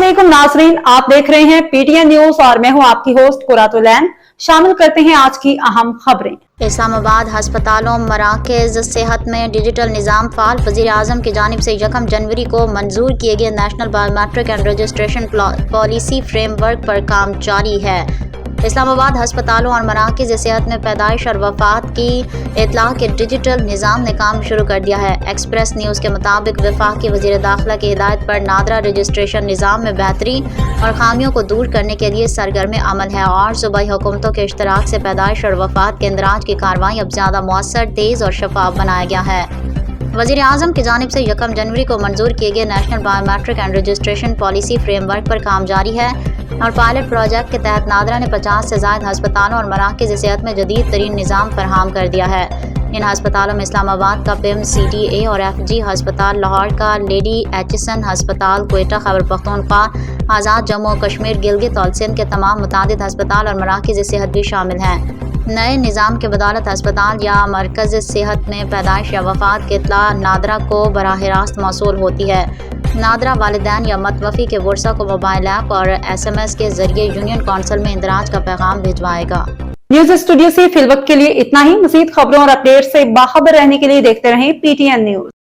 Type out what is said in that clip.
अस्सलामुअलैकुम नाजरीन, आप देख रहे हैं पीटीएन न्यूज और मैं हूं आपकी होस्ट कुरातुलैन। शामिल करते हैं आज की अहम खबरें। इस्लामाबाद हस्पतालों मराकज़ सेहत में डिजिटल निज़ाम फ़ाल। वज़ीर-ए-आज़म की जानिब से 1 जनवरी को मंजूर किए गए national biometric and registration policy framework पर काम जारी है। इस्लामाबाद हस्पतालों और मराकज़ सेहत में पैदाइश और वफ़ात की इत्तला के डिजिटल निज़ाम ने काम शुरू कर दिया है। एक्सप्रेस न्यूज़ के मुताबिक वफाकी वज़ीर दाखिला की हिदायत पर नादरा रजिस्ट्रेशन निज़ाम में बेहतरी और खामियों को दूर करने के लिए सरगर्म अमल है और सूबाई हुकूमतों के इश्तराक से पैदाइश और वफ़ात के इंदराज की कार्रवाई अब ज़्यादा मौसर, तेज़ और शफाफ बनाया गया है। वज़ीर-ए-आज़म की जानिब से 1 जनवरी को मंजूर किए गए national biometric and registration policy framework पर काम जारी है और पायलट प्रोजेक्ट के तहत नादरा ने 50 से ज़ायद हस्पतालों और मराकज़ सेहत में जदीद तरीन निज़ाम फराहम कर दिया है। इन हस्पतालों में इस्लामाबाद का PIMS-CTA और FG हस्पताल, लाहौर का लेडी एचिसन हस्पताल, क्वेटा खैबर पख्तूनख्वा, आज़ाद जम्मू और कश्मीर, गिलगित और सिंध के तमाम मुतादिद हस्पताल और मराकज़ सेहत भी शामिल हैं। नए निज़ाम के बदौलत अस्पताल या मरकज़ सेहत में पैदाइश या वफ़ात की इत्तला नादरा को बराह रास्त मौसूल होती है। नादरा वालिदैन या मतवफ़ी के वर्सा को मोबाइल ऐप और SMS के ज़रिए यूनियन कौंसिल में इंदराज का पैगाम भिजवाएगा। न्यूज स्टूडियो से फिलवक्त के लिए इतना ही। मज़ीद खबरों और अपडेट से बाखबर रहने के लिए देखते रहें PTN न्यूज।